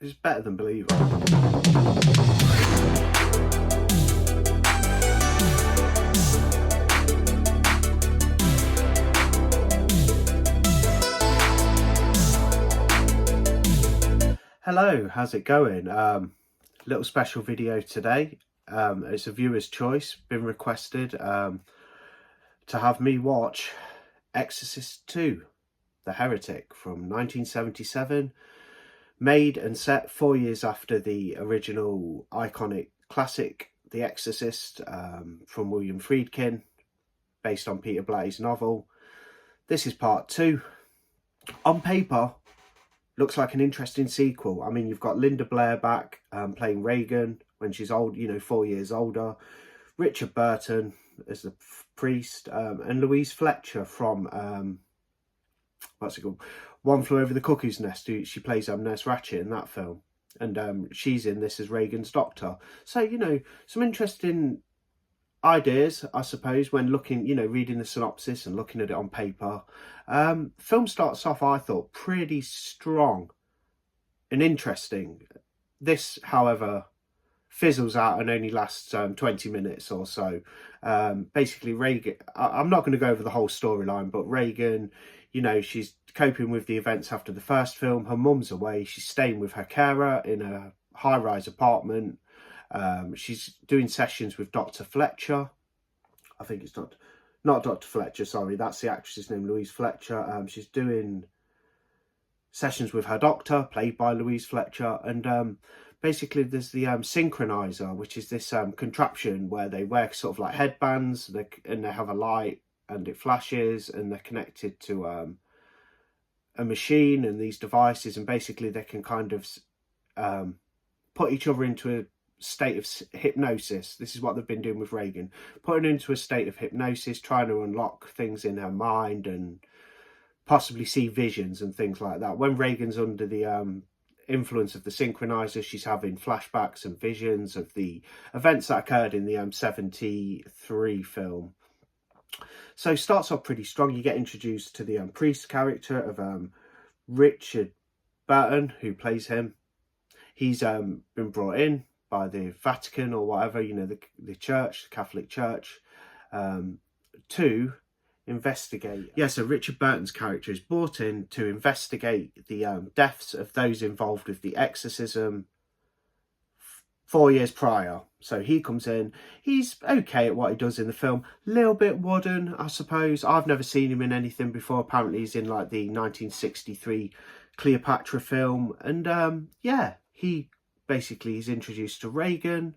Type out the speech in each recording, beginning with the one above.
It's better than Believer. Hello, how's it going? Little special video today. It's a viewer's choice, been requested to have me watch Exorcist 2, The Heretic from 1977, made and set 4 years after the original iconic classic, The Exorcist, from William Friedkin, based on Peter Blatty's novel. This is part 2. On paper, looks like an interesting sequel. I mean, you've got Linda Blair back playing Reagan when she's old, 4 years older. Richard Burton as the priest, and Louise Fletcher from what's it called? One Flew Over the Cuckoo's Nest. She plays Nurse Ratched in that film, and she's in this as Reagan's doctor. So some interesting ideas, I suppose, when looking, reading the synopsis and looking at it on paper. Film starts off, I thought, pretty strong and interesting. This, however, fizzles out and only lasts 20 minutes or so. Basically, Reagan, I'm not going to go over the whole storyline, but Reagan, she's coping with the events after the first film. Her mum's away. She's staying with her carer in a high-rise apartment. She's doing sessions with Dr. Fletcher. I think it's not Dr. Fletcher, sorry, that's the actress's name, Louise Fletcher. She's doing sessions with her doctor, played by Louise Fletcher, and basically there's the synchronizer, which is this contraption where they wear sort of like headbands, and they have a light and it flashes, and they're connected to a machine and these devices, and basically they can kind of put each other into a state of hypnosis. This is what they've been doing with Reagan, putting her into a state of hypnosis, trying to unlock things in her mind and possibly see visions and things like that. When Reagan's under the influence of the synchronizer, she's having flashbacks and visions of the events that occurred in the 73 film. So it starts off pretty strong. You get introduced to the priest character of Richard Burton, who plays him. He's been brought in by the Vatican or whatever, the church, the Catholic Church, to investigate. Yeah, so Richard Burton's character is brought in to investigate the deaths of those involved with the exorcism 4 years prior. So he comes in, he's okay at what he does in the film, a little bit wooden, I suppose. I've never seen him in anything before. Apparently he's in like the 1963 Cleopatra film, and yeah, he's introduced to Reagan.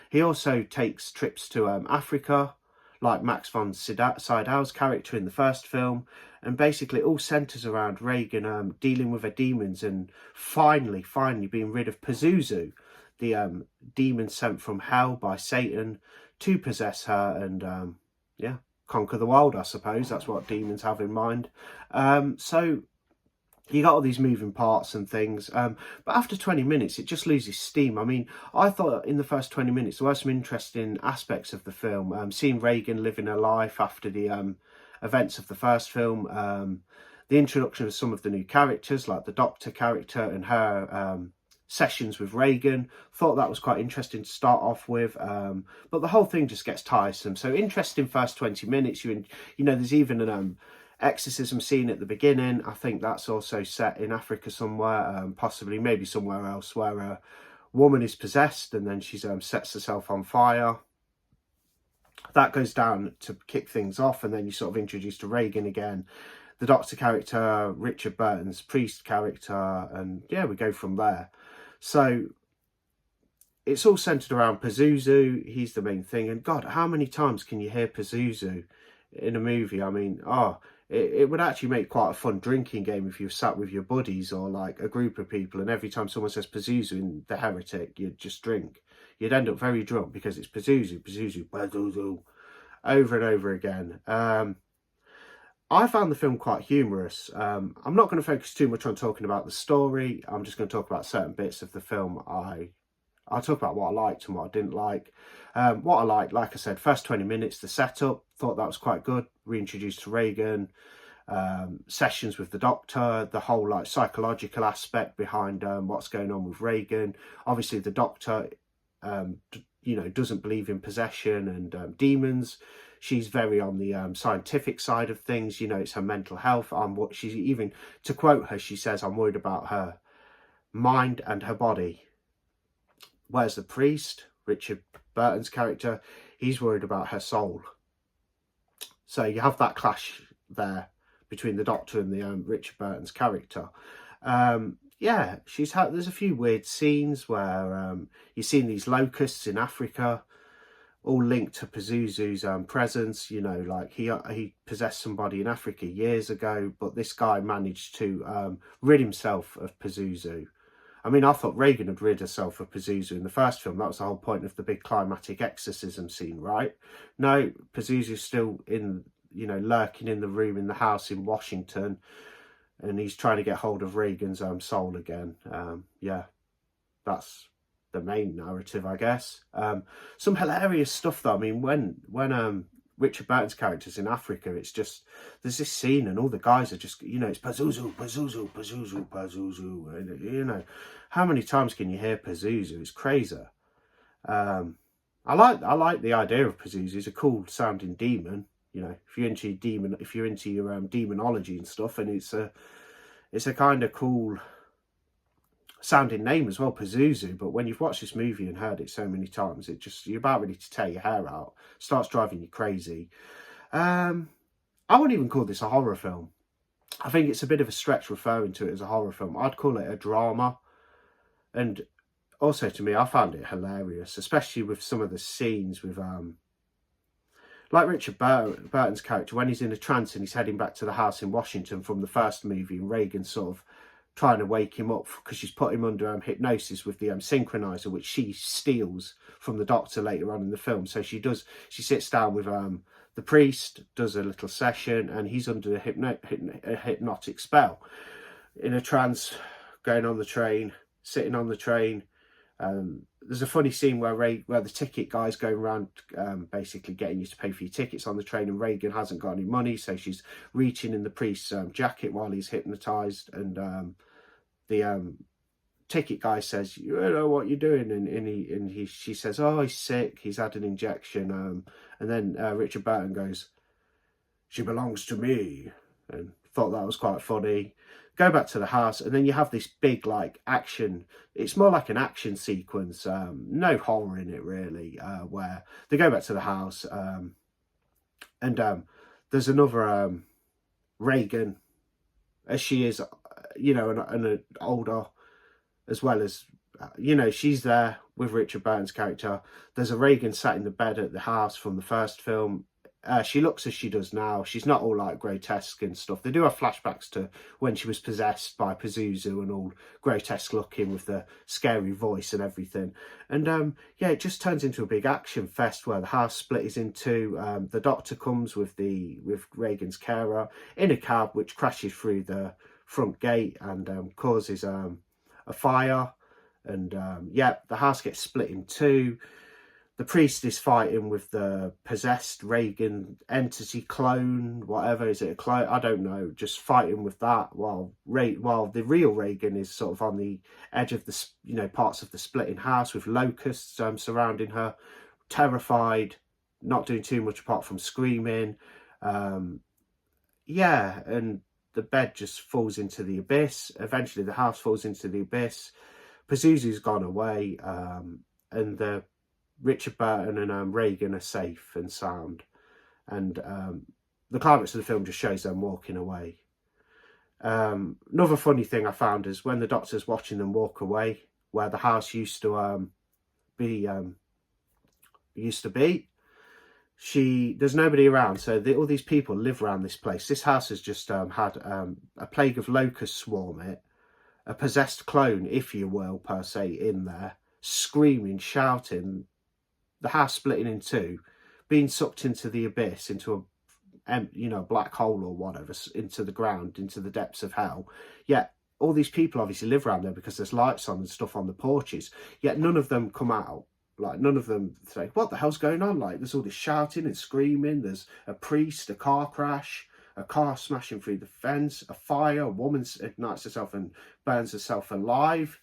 He also takes trips to Africa, like Max von Sydow's character in the first film, and basically it all centres around Reagan dealing with her demons and finally being rid of Pazuzu, the demon sent from hell by Satan to possess her and yeah, conquer the world, I suppose. That's what demons have in mind. So you got all these moving parts and things, but after 20 minutes it just loses steam. I mean, I thought in the first 20 minutes there were some interesting aspects of the film, seeing Reagan living her life after the events of the first film, the introduction of some of the new characters like the doctor character and her sessions with Reagan. Thought that was quite interesting to start off with, but the whole thing just gets tiresome. So interesting first 20 minutes. There's even an exorcism scene at the beginning. I think that's also set in Africa somewhere, possibly maybe somewhere else, where a woman is possessed and then she sets herself on fire. That goes down to kick things off, and then you sort of introduced to Reagan again, the doctor character, Richard Burton's priest character, and yeah, we go from there. So it's all centered around Pazuzu. He's the main thing, and God, how many times can you hear Pazuzu in a movie? I mean, it would actually make quite a fun drinking game if you sat with your buddies or like a group of people, and every time someone says Pazuzu in The Heretic, you'd just drink. You'd end up very drunk because it's Pazuzu, Pazuzu, Pazuzu, over and over again. I found the film quite humorous. I'm not going to focus too much on talking about the story. I'm just going to talk about certain bits of the film. I'll talk about what I liked and what I didn't like. What I liked, like I said, first 20 minutes, the setup, thought that was quite good. Reintroduced to Reagan. sessions with the doctor, the whole like psychological aspect behind what's going on with Regan. Obviously the doctor you know, doesn't believe in possession and demons. She's very on the scientific side of things. You know, it's her mental health. What she's even, to quote her, she says, "I'm worried about her mind and her body." Whereas the priest, Richard Burton's character, he's worried about her soul. So you have that clash there between the doctor and the Richard Burton's character. Yeah, there's a few weird scenes where you've seen these locusts in Africa, all linked to Pazuzu's presence. You know, like he possessed somebody in Africa years ago, but this guy managed to rid himself of Pazuzu. I mean, I thought Regan had rid herself of Pazuzu in the first film. That was the whole point of the big climatic exorcism scene, right? No, Pazuzu's still in, you know, lurking in the room in the house in Washington, and he's trying to get hold of Regan's soul again. Yeah, that's the main narrative, I guess. Some hilarious stuff though. I mean, when Richard Burton's character's in Africa, it's just, there's this scene and all the guys are just, you know, it's Pazuzu, Pazuzu, Pazuzu, Pazuzu. And, you know, how many times can you hear Pazuzu? It's crazy. I like the idea of Pazuzu. He's a cool sounding demon. You know, if you're into your demonology and stuff, and it's a kind of cool sounding name as well, Pazuzu. But when you've watched this movie and heard it so many times, you're about ready to tear your hair out. Starts driving you crazy. I wouldn't even call this a horror film. I think it's a bit of a stretch referring to it as a horror film. I'd call it a drama. And also, to me, I found it hilarious, especially with some of the scenes with like Richard Burton's character, when he's in a trance and he's heading back to the house in Washington from the first movie, and Regan's sort of trying to wake him up because she's put him under hypnosis with the synchronizer, which she steals from the doctor later on in the film. So she sits down with the priest, does a little session, and he's under a hypnotic spell in a trance, going on the train, sitting on the train. There's a funny scene where the ticket guy's going around basically getting you to pay for your tickets on the train, and Regan hasn't got any money, so she's reaching in the priest's jacket while he's hypnotized, and the ticket guy says, "You know what you're doing?" and she says, "Oh, he's sick, he's had an injection," and then Richard Burton goes, "She belongs to me," and thought that was quite funny. Go back to the house, and then you have this big like action. It's more like an action sequence, no horror in it really, where they go back to the house, and there's another Regan, as she is, you know, and older, as well as, you know, she's there with Richard Burton's character. There's a Regan sat in the bed at the house from the first film. She looks as she does now. She's not all like grotesque and stuff. They do have flashbacks to when she was possessed by Pazuzu and all grotesque looking with the scary voice and everything. And yeah, it just turns into a big action fest where the house splits in two. The doctor comes with Regan's carer in a cab, which crashes through the front gate and causes a fire. And yeah, the house gets split in two. The priest is fighting with the possessed Regan entity clone, whatever. Is it a clone? I don't know. Just fighting with that while the real Regan is sort of on the edge of the, you know, parts of the splitting house with locusts surrounding her, terrified, not doing too much apart from screaming. Yeah, and the bed just falls into the abyss. Eventually, the house falls into the abyss. Pazuzu's gone away, and the Richard Burton and Regan are safe and sound, and the climax of the film just shows them walking away. Another funny thing I found is when the doctor's watching them walk away, where the house used to be, there's nobody around, so all these people live around this place. This house has just had a plague of locusts swarm it, a possessed clone, if you will, per se, in there, screaming, shouting, the house splitting in two, being sucked into the abyss, into a, you know, black hole or whatever, into the ground, into the depths of hell. Yet all these people obviously live around there because there's lights on and stuff on the porches. Yet none of them come out. Like, none of them say, "What the hell's going on?" Like, there's all this shouting and screaming. There's a priest, a car crash, a car smashing through the fence, a fire, a woman ignites herself and burns herself alive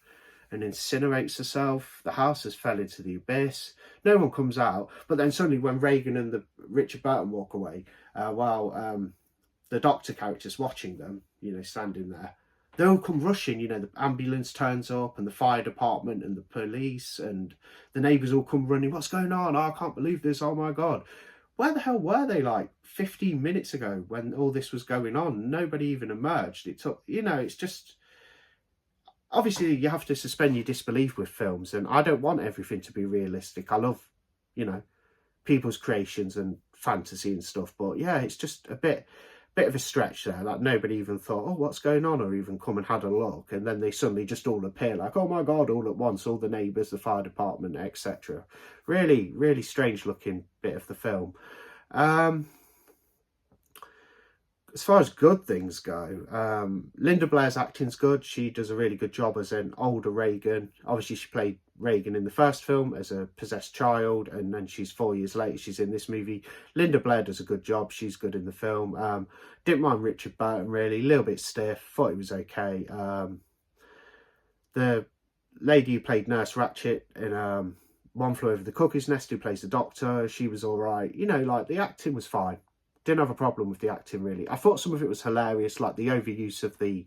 and incinerates herself. The house has fell into the abyss. No one comes out. But then suddenly when Reagan and the Richard Burton walk away, while the doctor character's watching them, you know, standing there, they all come rushing. You know, the ambulance turns up and the fire department and the police and the neighbours all come running. What's going on? Oh, I can't believe this. Oh my God. Where the hell were they like 15 minutes ago when all this was going on? Nobody even emerged. It took, you know, it's just, obviously you have to suspend your disbelief with films, and I don't want everything to be realistic. I love, you know, people's creations and fantasy and stuff, but yeah, it's just a bit of a stretch there. Like nobody even thought, oh, what's going on, or even come and had a look, and then they suddenly just all appear like, oh my God, all at once, all the neighbours, the fire department, etc. Really, really strange looking bit of the film. As far as good things go, Linda Blair's acting's good. She does a really good job as an older Reagan. Obviously, she played Reagan in the first film as a possessed child, and then she's 4 years later, she's in this movie. Linda Blair does a good job. She's good in the film. Didn't mind Richard Burton, really. A little bit stiff. Thought it was okay. The lady who played Nurse Ratched in One Flew Over the Cuckoo's Nest, who plays the doctor, she was all right. You know, like, the acting was fine. Didn't have a problem with the acting, really. I thought some of it was hilarious, like the overuse of the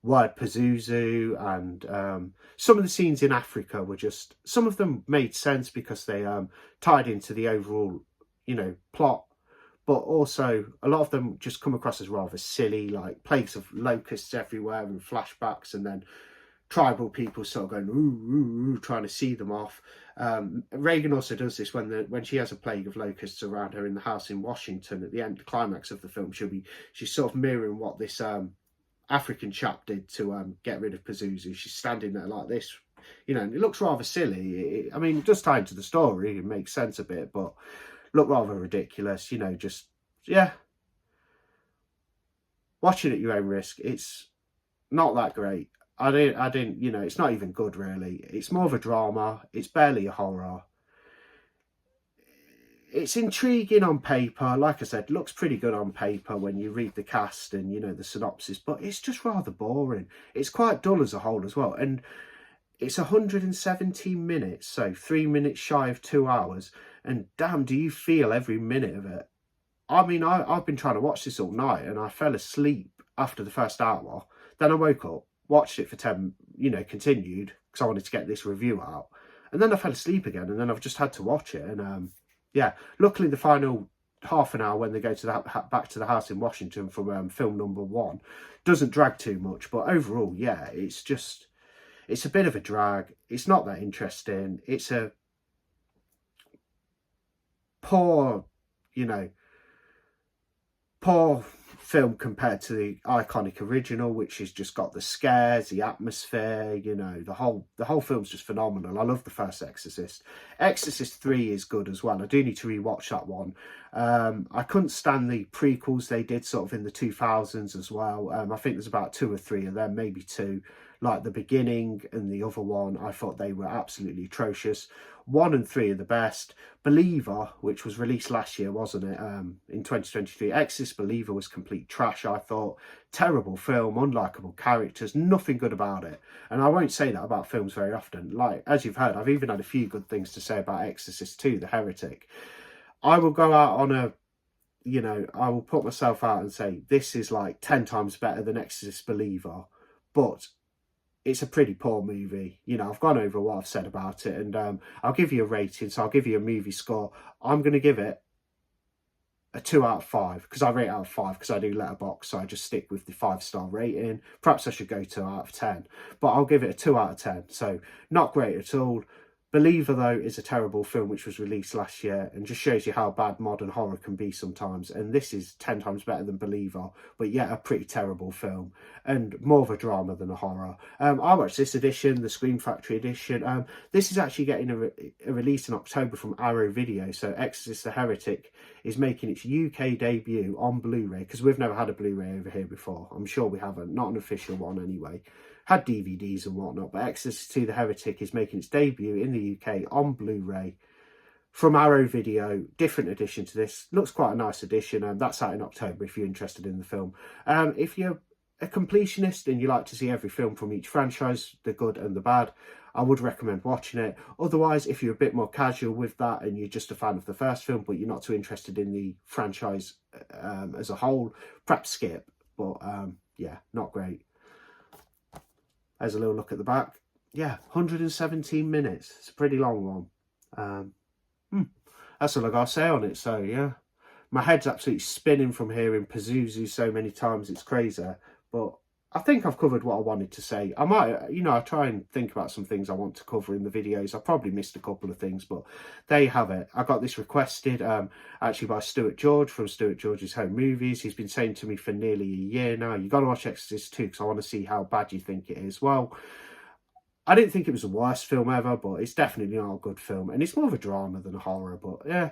word Pazuzu, and some of the scenes in Africa were just, some of them made sense because they tied into the overall, you know, plot, but also a lot of them just come across as rather silly, like plagues of locusts everywhere and flashbacks, and then tribal people sort of going, ooh, ooh, ooh, trying to see them off. Reagan also does this when she has a plague of locusts around her in the house in Washington. At the end, the climax of the film, she's sort of mirroring what this African chap did to get rid of Pazuzu. She's standing there like this, you know, and it looks rather silly. I mean, it does tie into the story, it makes sense a bit, but look rather ridiculous, you know, just, yeah. Watch it at your own risk. It's not that great. I didn't, you know, it's not even good, really. It's more of a drama. It's barely a horror. It's intriguing on paper. Like I said, looks pretty good on paper when you read the cast and, you know, the synopsis, but it's just rather boring. It's quite dull as a whole as well. And it's 117 minutes, so 3 minutes shy of 2 hours. And damn, do you feel every minute of it. I mean, I've been trying to watch this all night and I fell asleep after the first hour. Then I woke up, watched it for 10, you know, continued because I wanted to get this review out, and then I fell asleep again, and then I've just had to watch it. And yeah, luckily the final half an hour when they go to back to the house in Washington from film number 1 doesn't drag too much, but overall, yeah, it's a bit of a drag. It's not that interesting. It's a poor, you know, poor film compared to the iconic original, which has just got the scares, the atmosphere, you know, the whole film's just phenomenal. I love the first Exorcist. Exorcist 3 is good as well. I do need to rewatch that one. I couldn't stand the prequels they did sort of in the 2000s as well. I think there's about 2 or 3 of them, maybe 2, like The Beginning and the other one. I thought they were absolutely atrocious. 1 and 3 are the best. Believer, which was released last year, wasn't it, in 2023. Exorcist Believer was complete trash, I thought. Terrible film, unlikable characters, nothing good about it. And I won't say that about films very often. Like, as you've heard, I've even had a few good things to say about Exorcist 2, The Heretic. I will go out on a, you know, I will put myself out and say this is like 10 times better than Exorcist Believer, but it's a pretty poor movie. You know, I've gone over what I've said about it, and I'll give you a rating, so I'll give you a movie score. I'm going to give it a 2 out of 5, because I rate out of 5, because I do Letterboxd, so I just stick with the 5-star rating. Perhaps I should go 2 out of 10, but I'll give it a 2 out of 10, so not great at all. Believer, though, is a terrible film which was released last year and just shows you how bad modern horror can be sometimes. And this is 10 times better than Believer, but yet a pretty terrible film and more of a drama than a horror. I watched this edition, the Scream Factory edition. This is actually getting a release in October from Arrow Video. So Exorcist the Heretic is making its UK debut on Blu-ray, because we've never had a Blu-ray over here before. I'm sure we haven't, not an official one anyway. Had DVDs and whatnot, but Exorcist 2 The Heretic is making its debut in the UK on Blu-ray from Arrow Video, different edition to this. Looks quite a nice edition, and that's out in October if you're interested in the film. If you're a completionist and you like to see every film from each franchise, the good and the bad, I would recommend watching it. Otherwise, if you're a bit more casual with that and you're just a fan of the first film but you're not too interested in the franchise as a whole, perhaps skip. But yeah, not great. There's a little look at the back. Yeah, 117 minutes. It's a pretty long one. That's all I gotta say on it. So yeah, my head's absolutely spinning from hearing Pazuzu so many times. It's crazy. But I think I've covered what I wanted to say. I might, you know, I try and think about some things I want to cover in the videos. I probably missed a couple of things, but there you have it. I got this requested actually by Stuart George from Stuart George's Home Movies. He's been saying to me for nearly a year now, you got to watch Exorcist 2 because I want to see how bad you think it is. Well, I didn't think it was the worst film ever, but it's definitely not a good film. And it's more of a drama than a horror. But yeah,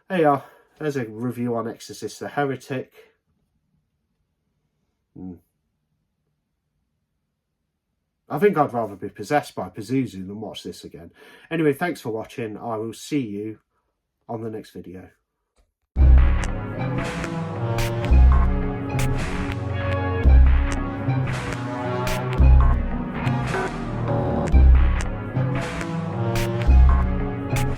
there you are. There's a review on Exorcist the Heretic. I think I'd rather be possessed by Pazuzu than watch this again. Anyway, thanks for watching. I will see you on the next video.